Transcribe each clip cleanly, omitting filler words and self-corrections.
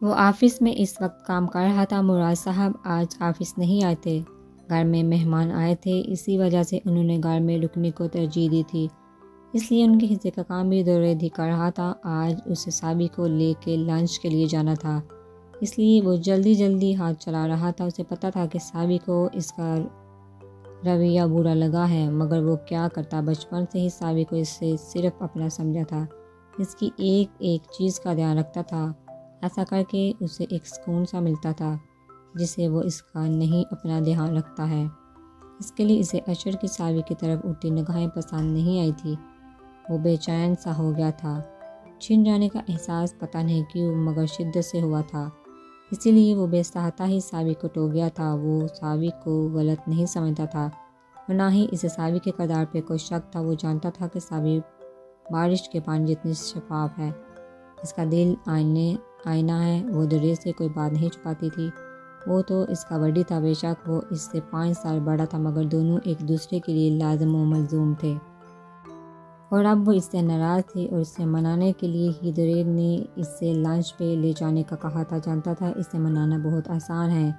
وہ آفس میں اس وقت کام کر رہا تھا۔ مراد صاحب آج آفس نہیں آئے تھے، گھر میں مہمان آئے تھے، اسی وجہ سے انہوں نے گھر میں رکنے کو ترجیح دی تھی، اس لیے ان کے حصے کا کام بھی درود ہی کر رہا تھا۔ آج اسے سابی کو لے کے لنچ کے لیے جانا تھا، اس لیے وہ جلدی ہاتھ چلا رہا تھا۔ اسے پتہ تھا کہ سابی کو اس کا رویہ برا لگا ہے، مگر وہ کیا کرتا، بچپن سے ہی سابی کو اس سے صرف اپنا سمجھا تھا، اس کی ایک چیز کا دھیان رکھتا تھا۔ ایسا کر کے اسے ایک سکون سا ملتا تھا جسے وہ اس کا نہیں اپنا دھیان رکھتا ہے۔ اس کے لیے اسے اشر کی سابی کی طرف اٹھتی نگاہیں پسند نہیں آئی تھی۔ وہ بے چین سا ہو گیا تھا، چھن جانے کا احساس پتہ نہیں کیوں مگر شدت سے ہوا تھا، اسی لیے وہ بے ساہتا ہی سابی کو ٹوک گیا تھا۔ وہ سابی کو غلط نہیں سمجھتا تھا اور نہ ہی اسے سابی کے کردار پہ کوئی شک تھا۔ وہ جانتا تھا کہ سابی بارش کے پانی جتنی شفاف ہے، اس کا دل آئینہ ہے۔ وہ درود سے کوئی بات نہیں چھپاتی تھی، وہ تو اس کا بڑی تھا، بے شک وہ اس سے 5 سال بڑا تھا، مگر دونوں ایک دوسرے کے لیے لازم و ملزوم تھے، اور اب وہ اس سے ناراض تھی اور اسے منانے کے لیے ہی درود نے اس سے لنچ پہ لے جانے کا کہا تھا۔ جانتا تھا اسے منانا بہت آسان ہے،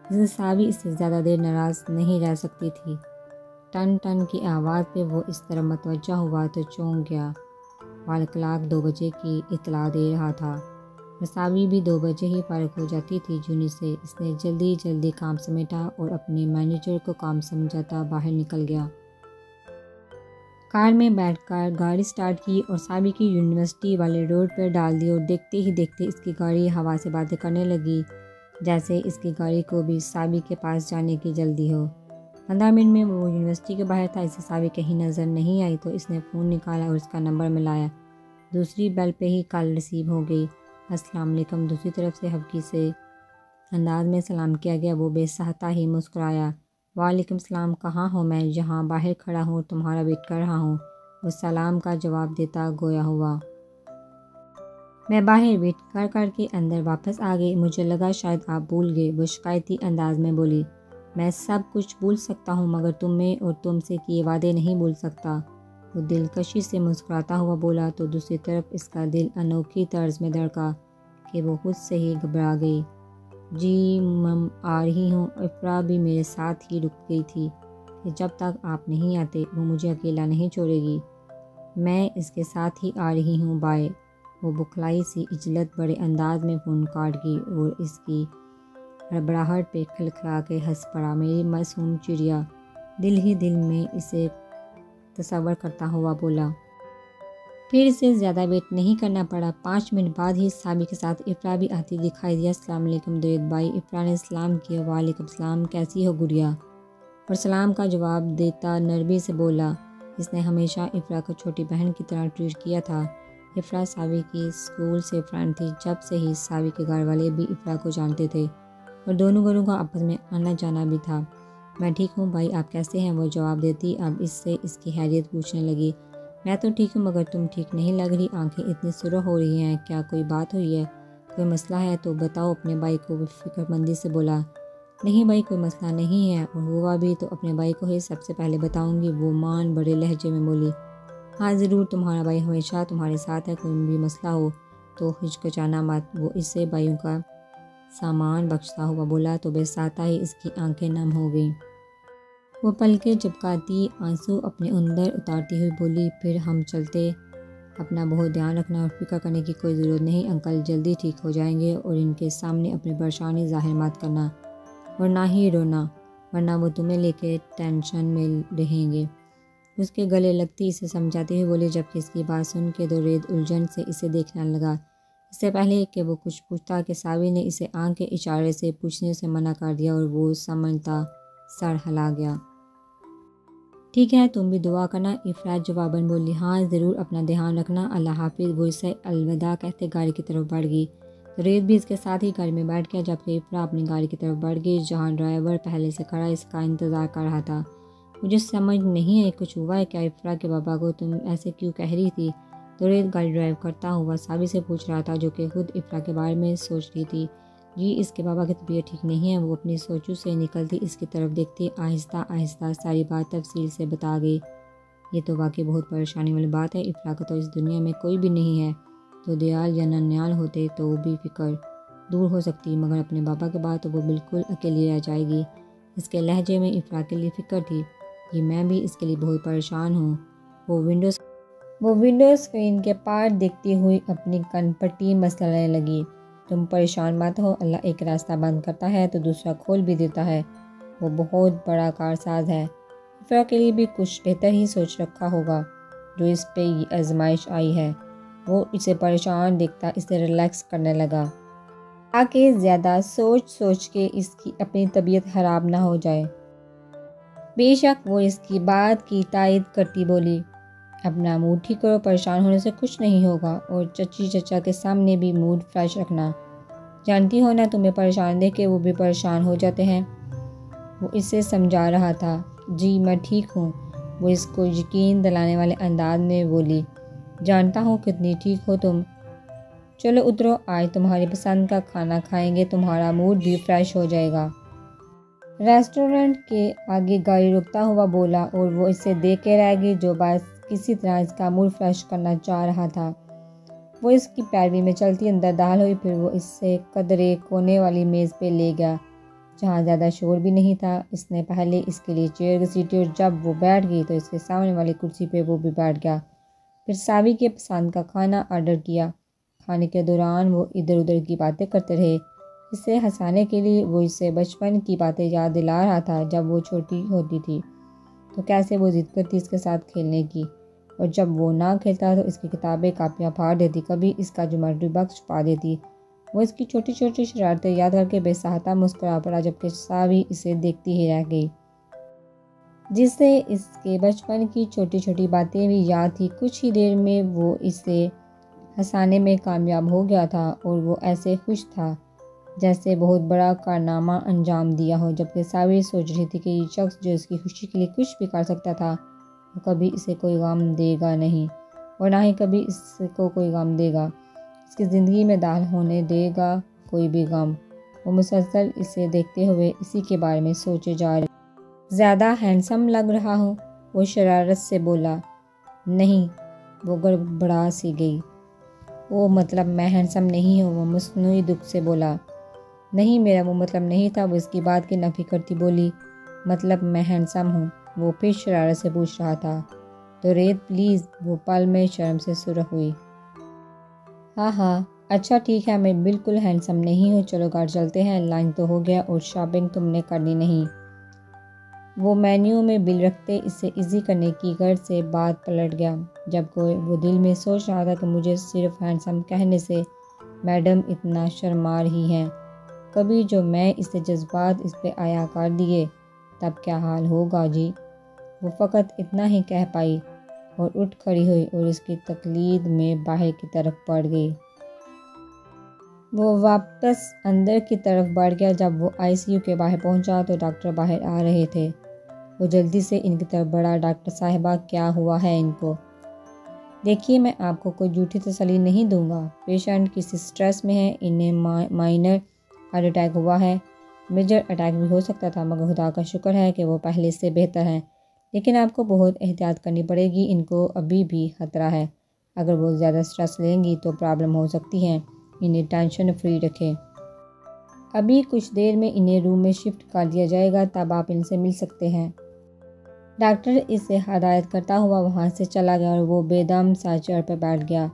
اس سے سابی اس سے زیادہ دیر ناراض نہیں رہ سکتی تھی۔ ٹن ٹن کی آواز پہ وہ اس طرف متوجہ ہوا تو چونک گیا۔ وال کلاک 2 بجے کی اطلاع دے رہا تھا اور سابی بھی 2 بجے ہی فارغ ہو جاتی تھی جونی سے۔ اس نے جلدی کام سمیٹا اور اپنے مینیجر کو کام سمجھاتا باہر نکل گیا۔ کار میں بیٹھ کر گاڑی سٹارٹ کی اور سابی کی یونیورسٹی والے روڈ پر ڈال دی، اور دیکھتے ہی دیکھتے اس کی گاڑی ہوا سے باتیں کرنے لگی، جیسے اس کی گاڑی کو بھی سابی کے پاس جانے کی جلدی ہو۔ 15 منٹ میں وہ یونیورسٹی کے باہر تھا۔ اسے سابی کہیں نظر نہیں آئی تو اس نے فون نکالا اور اس کا نمبر ملایا۔ دوسری بیل پہ ہی کال ریسیو ہو گئی۔ السلام علیکم، دوسری طرف سے ہلکی سے انداز میں سلام کیا گیا۔ وہ بے ساہتا ہی مسکرایا۔ وعلیکم السلام، کہاں ہو؟ میں یہاں باہر کھڑا ہوں، تمہارا ویٹ کر رہا ہوں، وہ سلام کا جواب دیتا گویا ہوا۔ میں باہر ویٹ کر کے اندر واپس آ گئی، مجھے لگا شاید آپ بھول گئے، وہ شکایتی انداز میں بولی۔ میں سب کچھ بھول سکتا ہوں مگر تمہیں اور تم سے کیے وعدے نہیں بھول سکتا، وہ دلکشی سے مسکراتا ہوا بولا تو دوسری طرف اس کا دل انوکھی طرز میں دھڑکا کہ وہ خود سے ہی گھبرا گئی۔ جی مم آ رہی ہوں، افرا بھی میرے ساتھ ہی رک گئی تھی کہ جب تک آپ نہیں آتے وہ مجھے اکیلا نہیں چھوڑے گی، میں اس کے ساتھ ہی آ رہی ہوں، بائے۔ وہ بکھلائی سی عجلت بڑے انداز میں فون کاٹ گئی اور اس کی ہڑبڑاہٹ پہ کھلکھلا کے ہنس پڑا۔ میری معصوم چڑیا، دل ہی دل میں اسے تصور کرتا ہوا بولا۔ پھر اسے زیادہ ویٹ نہیں کرنا پڑا۔ 5 منٹ بعد ہی سابی کے ساتھ افرا بھی آتی دکھائی دیا۔ السلام علیکم درود بھائی، افرا نے سلام کیا۔ وعلیکم السلام، کیسی ہو گڑیا، اور سلام کا جواب دیتا نرمی سے بولا۔ اس نے ہمیشہ افرا کو چھوٹی بہن کی طرح ٹریٹ کیا تھا۔ افرا سابی کی اسکول سے فرینڈ تھی، جب سے ہی سابی کے گھر والے بھی افرا کو جانتے تھے اور دونوں گھروں کا آپس میں آنا جانا بھی تھا۔ میں ٹھیک ہوں بھائی، آپ کیسے ہیں، وہ جواب دیتی اب اس سے اس کی خیریت پوچھنے لگی۔ میں تو ٹھیک ہوں مگر تم ٹھیک نہیں لگ رہی، آنکھیں اتنی سرخ ہو رہی ہیں، کیا کوئی بات ہوئی ہے، کوئی مسئلہ ہے تو بتاؤ، اپنے بھائی کو فکر مندی سے بولا۔ نہیں بھائی، کوئی مسئلہ نہیں ہے، اور ہوا بھی تو اپنے بھائی کو ہی سب سے پہلے بتاؤں گی، وہ مان بڑے لہجے میں بولی۔ ہاں ضرور، تمہارا بھائی ہمیشہ تمہارے ساتھ ہے، کوئی بھی مسئلہ ہو تو ہچکچانا مت، وہ اس سے بھائیوں کا سامان بخشتا ہوا بولا تو بے ساہتا ہی اس کی آنکھیں نم ہو گئیں۔ وہ پلکیں جھپکاتی آنسو اپنے اندر اتارتی ہوئی بولی، پھر ہم چلتے، اپنا بہت دھیان رکھنا اور فکر کرنے کی کوئی ضرورت نہیں، انکل جلدی ٹھیک ہو جائیں گے، اور ان کے سامنے اپنی پریشانی ظاہر مت کرنا اور نہ ہی رونا، ورنہ وہ تمہیں لے کے ٹینشن میں رہیں گے، اس کے گلے لگتی اسے سمجھاتے ہوئے بولی، جبکہ اس کی بات سن کے درود الجھن سے اسے دیکھنے لگا۔ اس سے پہلے کہ وہ کچھ پوچھتا کہ سابی نے اسے آنکھ کے اشارے سے پوچھنے سے منع کر دیا اور وہ سمجھتا سر ہلا گیا۔ ٹھیک ہے، تم بھی دعا کرنا، افرا جواباً بولی۔ ہاں ضرور، اپنا دھیان رکھنا، اللہ حافظ، وہ اسے الوداع کہتے گاڑی کی طرف بڑھ گئی۔ درود بھی اس کے ساتھ ہی گاڑی میں بیٹھ گیا، جبکہ افرا اپنی گاڑی کی طرف بڑھ گئی جہاں ڈرائیور پہلے سے کھڑا اس کا انتظار کر رہا تھا۔ مجھے سمجھ نہیں آئی، کچھ ہوا ہے کیا، افرا کے بابا کو تم ایسے کیوں کہہ رہی تھی، درود گاڑی ڈرائیو کرتا ہوا سابی سے پوچھ رہا تھا جو کہ خود افرا کے بارے میں سوچ رہی تھی۔ جی اس کے بابا کی طبیعت ٹھیک نہیں ہے، وہ اپنی سوچوں سے نکلتی اس کی طرف دیکھتی آہستہ آہستہ ساری بات تفصیل سے بتا گئی۔ یہ تو واقعی بہت پریشانی والی بات ہے، افرا کا تو اس دنیا میں کوئی بھی نہیں ہے، تو دیال یا ننیال ہوتے تو بھی فکر دور ہو سکتی، مگر اپنے بابا کے بعد تو وہ بالکل اکیلی رہ جائے گی۔ اس کے لہجے میں افرا کے لیے فکر تھی کہ میں بھی اس کے لیے بہت پریشان ہوں۔ وہ ونڈو اسکرین کے پار دیکھتی ہوئی اپنی کن پٹی مسلنے لگی۔ تم پریشان مت ہو، اللہ ایک راستہ بند کرتا ہے تو دوسرا کھول بھی دیتا ہے۔ وہ بہت بڑا کارساز ہے۔ افرا کے لیے بھی کچھ بہتر ہی سوچ رکھا ہوگا جو اس پہ یہ آزمائش آئی ہے۔ وہ اسے پریشان دیکھتا اسے ریلیکس کرنے لگا تاکہ زیادہ سوچ کے اس کی اپنی طبیعت خراب نہ ہو جائے۔ بے شک وہ اس کی بات کی تائید کرتی بولی، اپنا موڈ ٹھیک کرو، پریشان ہونے سے کچھ نہیں ہوگا، اور چچی چچا کے سامنے بھی موڈ فریش رکھنا۔ جانتی ہو نا تمہیں پریشان دیکھ کے وہ بھی پریشان ہو جاتے ہیں۔ وہ اسے سمجھا رہا تھا۔ جی میں ٹھیک ہوں، وہ اس کو یقین دلانے والے انداز میں بولی۔ جانتا ہوں کتنی ٹھیک ہو تم۔ چلو اترو، آج تمہاری پسند کا کھانا کھائیں گے، تمہارا موڈ بھی فریش ہو جائے گا۔ ریسٹورنٹ کے آگے گاڑی رکتا ہوا بولا، اور وہ اسے دیکھ کے رہ گئی جو بس کسی طرح اس کا موڈ فریش کرنا چاہ رہا تھا۔ وہ اس کی پیروی میں چلتی اندر داخل ہوئی، پھر وہ اس سے قدرے کونے والی میز پہ لے گیا جہاں زیادہ شور بھی نہیں تھا۔ اس نے پہلے اس کے لیے چیئر گھسیٹی اور جب وہ بیٹھ گئی تو اس کے سامنے والی کرسی پہ وہ بھی بیٹھ گیا۔ پھر ساوی کے پسند کا کھانا آرڈر کیا۔ کھانے کے دوران وہ ادھر ادھر کی باتیں کرتے رہے۔ اسے ہنسانے کے لیے وہ اسے بچپن کی باتیں یاد دلا رہا تھا جب وہ چھوٹی ہوتی تھی تو کیسے وہ ضد کرتی اس کے ساتھ کھیلنے کی، اور جب وہ نہ کھیلتا تو اس کی کتابیں کاپیاں پھاڑ دیتی، کبھی اس کا جیومیٹری باکس چھپا دیتی۔ وہ اس کی چھوٹی چھوٹی شرارتیں یاد کر کے بے ساختہ مسکرا پڑا، جبکہ ساوی اسے دیکھتی ہی رہ گئی جسے اس کے بچپن کی چھوٹی چھوٹی باتیں بھی یاد تھی۔ کچھ ہی دیر میں وہ اسے ہنسانے میں کامیاب ہو گیا تھا اور وہ ایسے خوش تھا جیسے بہت بڑا کارنامہ انجام دیا ہو، جبکہ ساوی سوچ رہی تھی کہ یہ شخص جو اس کی خوشی کے لیے کچھ بھی کر سکتا تھا وہ کبھی اسے کوئی غم دے گا نہیں، اور نہ ہی کبھی اس کو کوئی غم دے گا، اس کی زندگی میں داخل ہونے دے گا کوئی بھی غم۔ وہ مسلسل اسے دیکھتے ہوئے اسی کے بارے میں سوچے جا رہی۔ زیادہ ہینڈسم لگ رہا ہوں، وہ شرارت سے بولا۔ نہیں، وہ گڑبڑا سی گئی۔ وہ مطلب میں ہینڈسم نہیں ہوں، وہ مصنوعی دکھ سے بولا۔ نہیں، میرا وہ مطلب نہیں تھا، وہ اس کی بات کی نفی کرتی بولی۔ مطلب میں ہینڈسم ہوں، وہ پھر شرارت سے پوچھ رہا تھا۔ تو ریت پلیز، وہ پل میں شرم سے سرخ ہوئی۔ ہاں اچھا ٹھیک ہے، میں بالکل ہینڈسم نہیں ہوں، چلو گھر چلتے ہیں، لنچ تو ہو گیا اور شاپنگ تم نے کرنی نہیں۔ وہ مینیو میں بل رکھتے اسے ایزی کرنے کی غرض سے بات پلٹ گیا، جبکہ وہ دل میں سوچ رہا تھا کہ مجھے صرف ہینڈسم کہنے سے میڈم اتنا شرما رہی ہیں، کبھی جو میں اسے جذبات اس پہ آیا کر دیے تب کیا حال ہوگا جی۔ وہ فقط اتنا ہی کہہ پائی اور اٹھ کھڑی ہوئی اور اس کی تقلید میں باہر کی طرف بڑھ گئی۔ وہ واپس اندر کی طرف بڑھ گیا۔ جب وہ آئی سی یو کے باہر پہنچا تو ڈاکٹر باہر آ رہے تھے۔ وہ جلدی سے ان کی طرف بڑھا۔ ڈاکٹر صاحبہ کیا ہوا ہے ان کو؟ دیکھیے میں آپ کو کوئی جھوٹی تسلی نہیں دوں گا، پیشنٹ کسی سٹریس میں ہے، انہیں مائنر ہارٹ اٹیک ہوا ہے، میجر اٹیک بھی ہو سکتا تھا، مگر خدا کا شکر ہے کہ وہ پہلے سے بہتر ہیں، لیکن آپ کو بہت احتیاط کرنی پڑے گی، ان کو ابھی بھی خطرہ ہے، اگر وہ زیادہ سٹریس لیں گی تو پرابلم ہو سکتی ہے، انہیں ٹینشن فری رکھیں۔ ابھی کچھ دیر میں انہیں روم میں شفٹ کر دیا جائے گا، تب آپ ان سے مل سکتے ہیں۔ ڈاکٹر اسے ہدایت کرتا ہوا وہاں سے چلا گیا اور وہ بے دم سا چیئر پہ بیٹھ گیا۔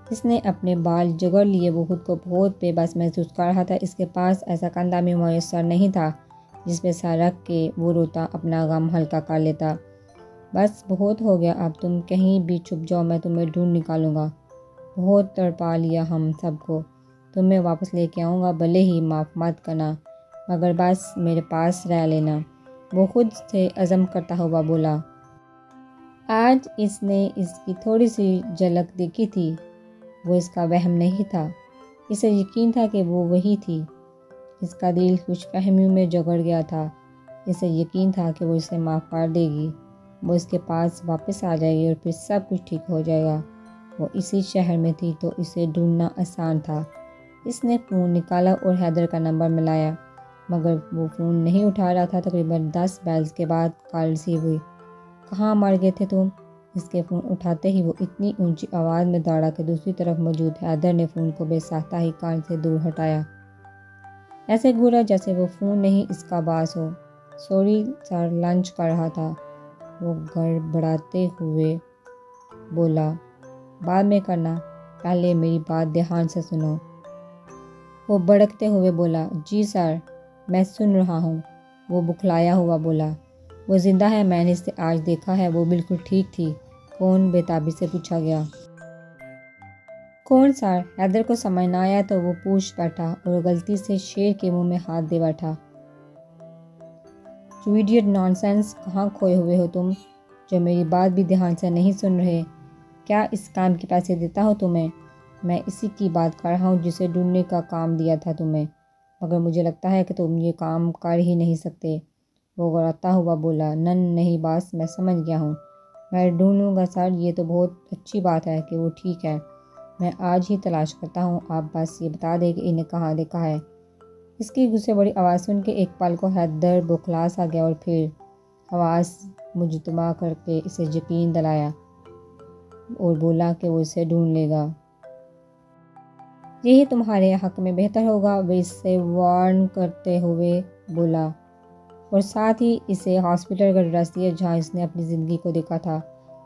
اس نے اپنے بال جگڑ لیے، وہ خود کو بہت بے بس محسوس کر رہا تھا۔ اس کے پاس ایسا کندھا بھی میسر نہیں تھا جس پہ سر رکھ کے وہ روتا اپنا غم ہلکا کر لیتا۔ بس بہت ہو گیا، اب تم کہیں بھی چھپ جاؤ، میں تمہیں ڈھونڈ نکالوں گا، بہت تڑپا لیا ہم سب کو، تمہیں واپس لے کے آؤں گا، بھلے ہی معاف مت کرنا، مگر بس میرے پاس رہ لینا، وہ خود سے عزم کرتا ہوا بولا۔ آج اس نے اس کی تھوڑی سی جھلک دیکھی تھی، وہ اس کا وہم نہیں تھا، اسے یقین تھا کہ وہ وہی تھی۔ اس کا دل خوش فہمیوں میں جگڑ گیا تھا، اسے یقین تھا کہ وہ اسے معاف کر دے گی، وہ اس کے پاس واپس آ جائے گی اور پھر سب کچھ ٹھیک ہو جائے گا۔ وہ اسی شہر میں تھی تو اسے ڈھونڈنا آسان تھا۔ اس نے فون نکالا اور حیدر کا نمبر ملایا، مگر وہ فون نہیں اٹھا رہا تھا۔ تقریباً 10 بیلز کے بعد کال ریسیو ہوئی۔ کہاں مر گئے تھے تم؟ اس کے فون اٹھاتے ہی وہ اتنی اونچی آواز میں دوڑا کہ دوسری طرف موجود حیدر نے فون کو بے ساختہ ہی کان سے دور ہٹایا۔ ایسے گھورا جیسے وہ فون نہیں اس کا باعث ہو۔ سوری سر، لنچ کر رہا تھا، وہ گڑبڑاتے ہوئے بولا۔ بعد میں کرنا، پہلے میری بات دھیان سے سنو۔ وہ بھڑکتے ہوئے بولا۔ جی سر، میں سن رہا ہوں، وہ بکھلایا ہوا بولا۔ وہ زندہ ہے، میں نے اسے آج دیکھا ہے، وہ بالکل ٹھیک تھی۔ کون؟ بےتابی سے پوچھا گیا۔ کون سر؟ حیدر کو سمجھ نہ آیا تو وہ پوچھ بیٹھا اور غلطی سے شیر کے منہ میں ہاتھ دے بیٹھا۔ یو ایڈیٹ نانسنس، کہاں کھوئے ہوئے ہو تم، جو میری بات بھی دھیان سے نہیں سن رہے؟ کیا اس کام کے پیسے دیتا ہو تمہیں؟ میں اسی کی بات کر رہا ہوں جسے ڈھونڈنے کا کام دیا تھا تمہیں، مگر مجھے لگتا ہے کہ تم یہ کام کر ہی نہیں سکتے۔ وہ غراتا ہوا بولا۔ نہیں باس، میں سمجھ گیا ہوں، میں ڈھونڈوں گا سر، یہ تو بہت اچھی بات ہے کہ وہ ٹھیک ہے، میں آج ہی تلاش کرتا ہوں، آپ بس یہ بتا دیں کہ انہیں کہاں دیکھا ہے۔ اس کی غصے بڑی آواز سن کے ایک پل کو حیدر بوکھلا سا گیا اور پھر آواز مجتمع کر کے اسے یقین دلایا اور بولا کہ وہ اسے ڈھونڈ لے گا۔ یہی تمہارے حق میں بہتر ہوگا، وہ اس سے وارن کرتے ہوئے بولا، اور ساتھ ہی اسے ہاسپٹل کا ایڈریس دیا جہاں اس نے اپنی زندگی کو دیکھا تھا۔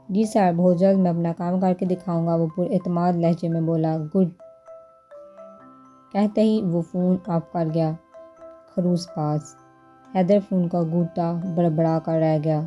جی سر، بہت جلد میں اپنا کام کر کے دکھاؤں گا، وہ پر اعتماد لہجے میں بولا۔ گڈ، کہتے ہی وہ فون آف کر گیا۔ خروس باز۔ حیدر فون کا گھونٹا بڑبڑا کر رہ گیا۔